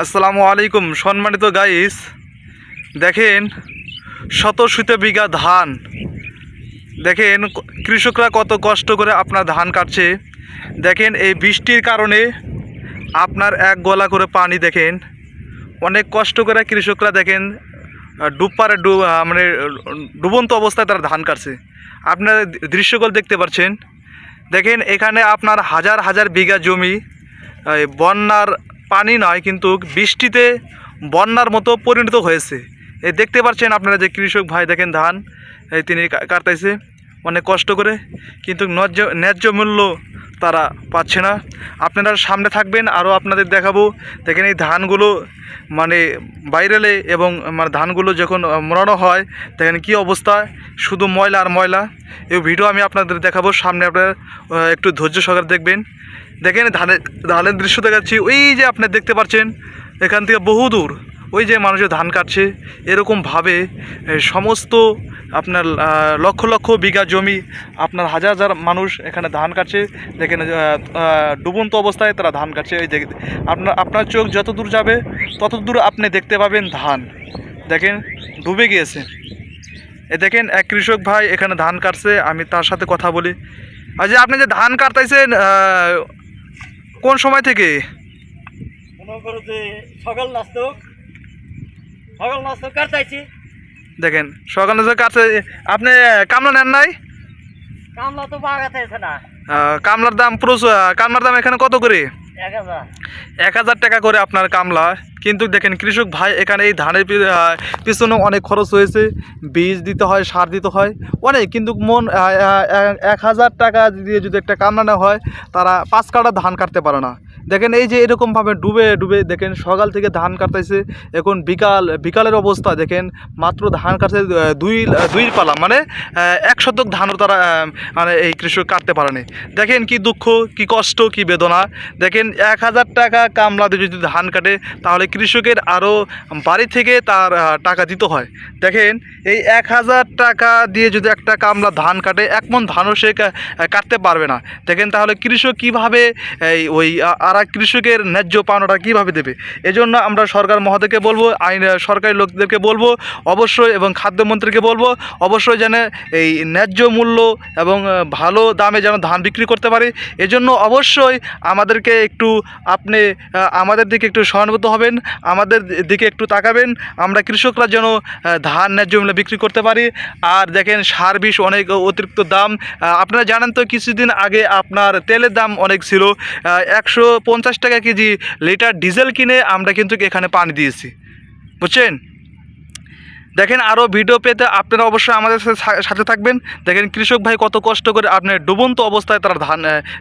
আসসালামু আলাইকুম সম্মানিত গাইস, দেখেন শত শত বিঘা ধান। দেখেন কৃষকরা কত কষ্ট করে আপনার ধান কাটছে। দেখেন এই বৃষ্টির কারণে আপনার এক গলা করে পানি, দেখেন অনেক কষ্ট করে কৃষকরা দেখেন মানে ডুবন্ত অবস্থায় তারা ধান কাটছে। আপনারা দৃশ্যগুলো দেখতে পাচ্ছেন। দেখেন এখানে আপনার হাজার হাজার বিঘা জমি বন্যার পানি নয় কিন্তু বৃষ্টিতে বন্যার মতো পরিণত হয়েছে। এই দেখতে পাচ্ছেন আপনারা যে কৃষক ভাই দেখেন ধান তিনি কাটতেছে অনেক কষ্ট করে, কিন্তু ন্যায্য মূল্য তারা পাচ্ছে না। আপনারা সামনে থাকবেন, আরও আপনাদের দেখাবো। দেখেন এই ধানগুলো মানে বাইরেলে এবং মানে ধানগুলো যখন মোড়ানো হয় দেখেন কি অবস্থা, শুধু ময়লা আর ময়লা। এই ভিডিও আমি আপনাদের দেখাবো, সামনে আপনারা একটু ধৈর্য সহকারে দেখবেন। দেখেন ধানের দৃশ্য দেখাচ্ছি, ওই যে আপনি দেখতে পাচ্ছেন এখান থেকে বহু দূর ওই যে মানুষের ধান কাটছে। এরকমভাবে সমস্ত আপনার লক্ষ লক্ষ বিঘা জমি, আপনার হাজার হাজার মানুষ এখানে ধান কাটছে। দেখেন ডুবন্ত অবস্থায় তারা ধান কাটছে। এই আপনার চোখ যত দূর যাবে তত দূর আপনি দেখতে পাবেন ধান দেখেন ডুবে গিয়েছে। দেখেন এক কৃষক ভাই এখানে ধান কাটছে, আমি তার সাথে কথা বলি। আচ্ছা, আপনি যে ধান কাটতেছেন কোন সময় থেকে? সকাল নাস্তো কাটতেছি। দেখেন সকাল নাস্তা কাটছে। আপনি কামলা নেন নাই? কামলা তো বাগাতে আছে না। কামলার দাম কামলার দাম এখানে কত করে? 1000 টাকা করে আপনার কামলা। কিন্তু দেখেন কৃষক ভাই এখানে এই ধানের পিছনে অনেক খরচ হয়েছে, বীজ দিতে হয়, সার দিতে হয় অনেক, কিন্তু 1000 টাকা দিয়ে যদি একটা কামলা নেওয়া হয় তারা 5 কাঠা ধান কাটতে পারে না। দেখেন এই যে এরকমভাবে ডুবে ডুবে দেখেন সকাল থেকে ধান কাটতেছে, এখন বিকালের অবস্থা দেখেন মাত্র ধান কাটছে দুই পালা, মানে 1 শতক ধানও তারা মানে এই কৃষক কাটতে পারেনি। দেখেন কি দুঃখ, কি কষ্ট, কি বেদনা। দেখেন 1000 টাকা কামলা দিয়ে যদি ধান কাটে তাহলে কৃষকের আরও বাড়ি থেকে তার টাকা দিতে হয়। দেখেন এই 1000 টাকা দিয়ে যদি একটা কামলা ধান কাটে 1 মণ ধানও সে কাটতে পারবে না। দেখেন তাহলে কৃষক কীভাবে ওই আর কৃষকের ন্যায্য পাওনাটা কীভাবে দেবে? এজন্য আমরা সরকার মহোদয়কে বলবো, সরকারি লোকদেরকে বলবো অবশ্যই, এবং খাদ্যমন্ত্রীকে বলবো অবশ্যই যেন এই ন্যায্য মূল্য এবং ভালো দামে যেন ধান বিক্রি করতে পারে। এজন্য অবশ্যই আমাদেরকে একটু আপনি আমাদের দিকে একটু সহানুভূতি হবেন, আমাদের দিকে একটু তাকাবেন, আমরা কৃষকরা যেন ধান ন্যায্য মূল্যে বিক্রি করতে পারি। আর দেখেন সার বিষ অনেক অতিরিক্ত দাম। আপনারা জানেন তো কিছুদিন আগে আপনার তেলের দাম অনেক ছিল, 150 টাকা কেজি লিটার ডিজেল কিনে আমরা কিন্তু এখানে পানি দিয়েছি, বুঝছেন? দেখেন আরও ভিডিও পেতে আপনারা অবশ্যই আমাদের সাথে থাকবেন। দেখেন কৃষক ভাই কত কষ্ট করে আপনার ডুবন্ত অবস্থায় তারা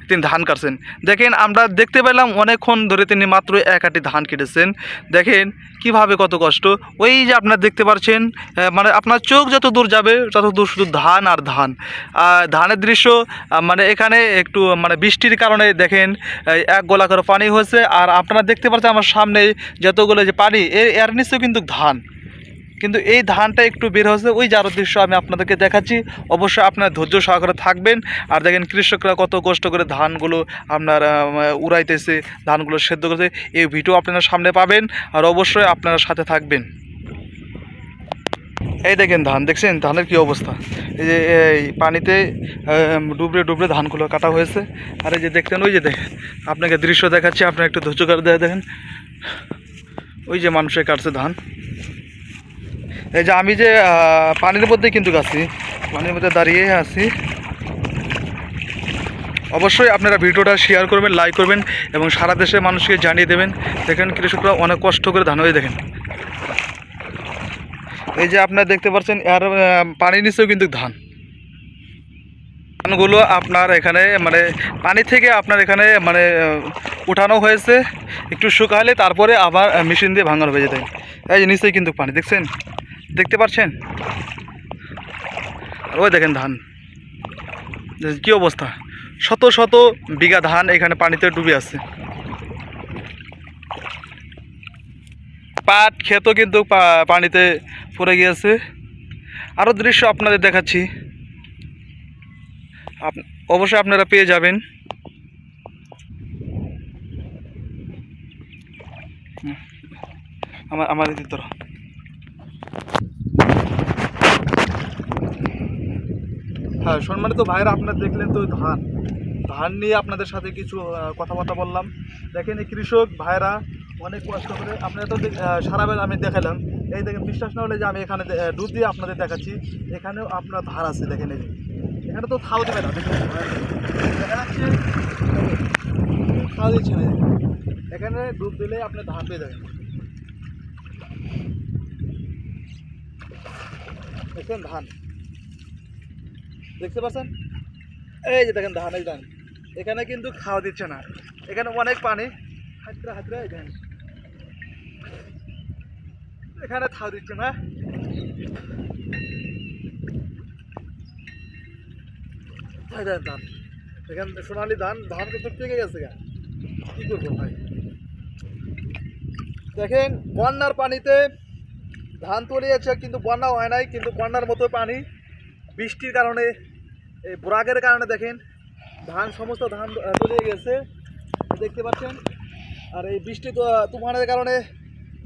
তিনি ধান কাটছেন। দেখেন আমরা দেখতে পেলাম অনেকক্ষণ ধরে তিনি মাত্র 1 আঁটি ধান কেটেছেন। দেখেন কিভাবে কত কষ্ট। ওই যে আপনারা দেখতে পাচ্ছেন, মানে আপনার চোখ যত দূর যাবে তত দূর শুধু ধান আর ধান। ধানের দৃশ্য মানে এখানে একটু মানে বৃষ্টির কারণে দেখেন এক গলা করে পানি হয়েছে। আর আপনারা দেখতে পাচ্ছেন আমার সামনে যতগুলো যে পানি, এর নিচেও কিন্তু ধান, কিন্তু এই ধানটা একটু বের হয়েছে। ওই যার দৃশ্য আমি আপনাদেরকে দেখাচ্ছি, অবশ্যই আপনার ধৈর্য সহকারে থাকবেন। আর দেখেন কৃষকরা কত কষ্ট করে ধানগুলো আপনার উড়াইতেছে, ধানগুলো সেদ্ধ করছে। এই ভিডিও আপনারা সামনে পাবেন, আর অবশ্যই আপনারা সাথে থাকবেন। এই দেখেন ধান, দেখছেন ধানের কি অবস্থা? এই যে এই পানিতে ডুবরে ডুবরে ধানগুলো কাটা হয়েছে। আর এই যে দেখতেন, ওই যে দেখেন আপনাকে দৃশ্য দেখাচ্ছি, আপনারা একটু ধৈর্য করে দেখেন ওই যে মানুষে কাটছে ধান। এই যে আমি যে পানির মধ্যে কিন্তু আছি, পানির মধ্যে দাঁড়িয়ে আছি। অবশ্যই আপনারা ভিডিওটা শেয়ার করবেন, লাইক করবেন এবং সারা দেশের মানুষকে জানিয়ে দেবেন। দেখেন কৃষকরা অনেক কষ্ট করে ধান হয়ে দেখেন। এই যে আপনারা দেখতে পাচ্ছেন আর পানির নিচেও কিন্তু ধানগুলো আপনার এখানে মানে পানি থেকে আপনার এখানে মানে উঠানো হয়েছে, একটু শুকালে তারপরে আবার মেশিন দিয়ে ভাঙানো হয়ে যেতে। এই যে নিচেই কিন্তু পানি দেখছেন, দেখতে পাচ্ছেন? আর ওই দেখেন ধান কি অবস্থা, শত শত বিঘা ধান এখানে পানিতে ডুবে আছে। পাট ক্ষেতও কিন্তু পানিতে পড়ে গিয়েছে। আরও দৃশ্য আপনাদের দেখাচ্ছি, অবশ্যই আপনারা পেয়ে যাবেন। আমার দিতে ধরো। হ্যাঁ সম্মানিত ভাইরা, আপনারা দেখলেন তো ধান ধান নিয়ে আপনাদের সাথে কিছু কথাবার্তা বললাম। দেখেন এই কৃষক ভাইরা অনেক কষ্ট করে, আপনারা তো সারা বেলা আমি দেখালাম। এই দেখেন, বিশ্বাস না হলে যে আমি এখানে ডুব দিয়ে আপনাদের দেখাচ্ছি। এখানেও আপনার ধার আছে, দেখেন এই যে। এখানে তো থাও দেবে না, দেখেন দেখা যাচ্ছে, থাও দিচ্ছে না। এখানে ডুব দিলে আপনি ধান পেয়ে যাবেন। দেখছেন ধান, দেখতে পাচ্ছেন? এই যে দেখেন ধান, এই ধান এখানে কিন্তু খাওয়া দিচ্ছে না। এখানে অনেক পানি, হাতরা হাতরা দেখেন, এখানে খাওয়া দিচ্ছে না। এই দেখেন ধান, এখানে সোনালি ধান, ধান কিন্তু পেকে গেছে। কি করবো ভাই? দেখেন বন্যার পানিতে ধান তলিয়েছে, কিন্তু বন্যা হয় নাই, কিন্তু বন্যার মতো পানি বৃষ্টির কারণে, এই বরাগের কারণে দেখেন ধান, সমস্ত ধান তলিয়ে গেছে, দেখতে পাচ্ছেন। আর এই বৃষ্টি তুফানের কারণে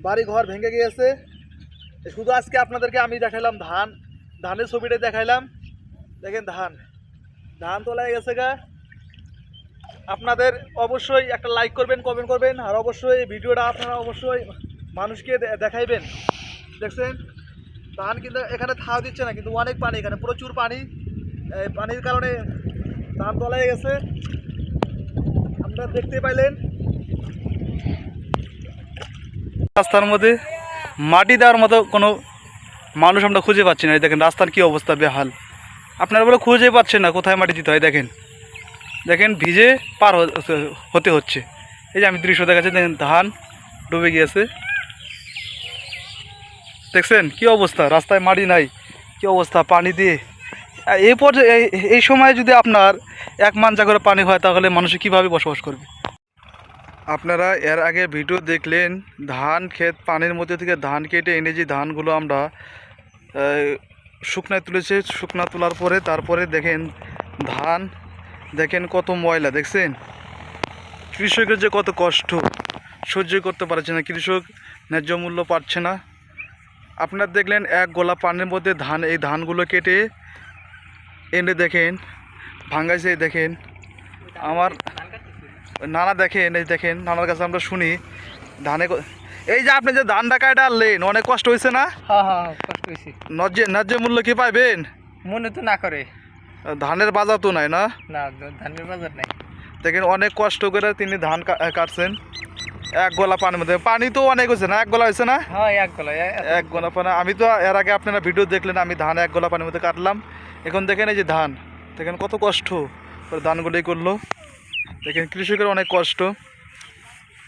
বাড়ি ঘর ভেঙে গিয়েছে। শুধু আজকে আপনাদেরকে আমি দেখাইলাম ধান, ধানের ছবিটা দেখাইলাম। দেখেন ধান ধান তোলা গেছে গা। আপনাদের অবশ্যই একটা লাইক করবেন, কমেন্ট করবেন, আর অবশ্যই এই ভিডিওটা আপনারা অবশ্যই মানুষকে দেখাইবেন। দেখছেন ধান কিন্তু এখানে থাও দিচ্ছে না, কিন্তু অনেক পানি, এখানে প্রচুর পানি। এই পানির কারণে ধান তলায় গেছে, আপনারা দেখতে পাইলেন। রাস্তার মধ্যে মাটি দেওয়ার মতো কোনো মানুষ আমরা খুঁজে পাচ্ছি না। দেখেন রাস্তার কি অবস্থা, বেহাল। আপনারা বলে খুঁজে পাচ্ছেন না কোথায় মাটি দিতে হয়। দেখেন দেখেন ভিজে পার হতে হচ্ছে। এই যে আমি দৃশ্য দেখাচ্ছি, দেখেন ধান ডুবে গিয়েছে। দেখছেন কি অবস্থা, রাস্তায় মাটি নাই, কি অবস্থা পানি দিয়ে। এই পর্যায়ে এই সময় যদি আপনার 1 মাঞ্জা করে পানি হয়, তাহলে মানুষ কীভাবে বসবাস করবে? আপনারা এর আগে ভিডিও দেখলেন, ধান ক্ষেত পানির মধ্যে থেকে ধান কেটে এনে যে ধানগুলো আমরা শুকনায় তুলেছে। শুকনা তোলার পরে তারপরে দেখেন ধান, দেখেন কত ময়লা। দেখছেন কৃষকের যে কত কষ্ট, সহ্য করতে পারছে না কৃষক, ন্যায্য মূল্য পাচ্ছে না। আপনারা দেখলেন 1 গোলা পানির মধ্যে ধান, এই ধানগুলো কেটে এনে দেখেন ভাঙ্গাইছে। দেখেন আমার নানা, দেখেন এই দেখেন নানার কাছে আমরা শুনি ধানে, এই যে আপনি যে ধানটা কাটা আনলেন, অনেক কষ্ট হয়েছে না? হ্যাঁ কষ্ট হয়েছে। ন্যায্য মূল্য কি পাইবেন? মনে তো না করে, ধানের বাজার তো নাই না? না ধানের বাজার নাই। দেখেন অনেক কষ্ট করে তিনি ধান কাটছেন 1 গোলা পানির মধ্যে। পানি তো অনেক হয়েছে না? 1 গোলা হয়েছে না? হ্যাঁ 1 গোলা, 1 গোলা পানি। আমি তো এর আগে আপনারা ভিডিও দেখলেন, আমি ধান 1 গোলা পানির মধ্যে কাটলাম। এখন দেখেন এই যে ধান, দেখেন কত কষ্ট করে ধানগুলোই করলো। দেখেন কৃষকের অনেক কষ্ট,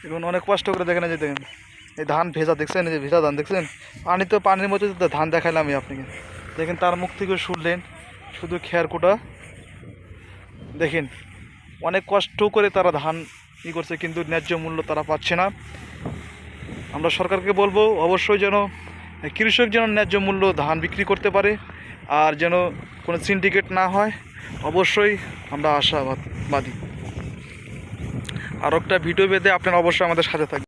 এখন অনেক কষ্ট করে। দেখেন এই যে দেখেন এই ধান ভেজা, দেখছেন এই যে ভেজা ধান, দেখছেন পানি তো পানির মধ্যে ধান দেখাইলাম আমি আপনাকে। দেখেন তার মুখ থেকে শুনলেন শুধু খেয়ার কোটা। দেখেন অনেক কষ্ট করে তারা ধান করছে, কিন্তু ন্যায্য মূল্য তারা পাচ্ছে না। আমরা সরকারকে বলবো অবশ্যই যেন কৃষক যেন ন্যায্য মূল্য ধান বিক্রি করতে পারে, আর যেন কোনো সিন্ডিকেট না হয়। অবশ্যই আমরা আশাবাদী। আর একটা ভিডিও পেতে আপনারা অবশ্যই আমাদের সাথে থাকবেন।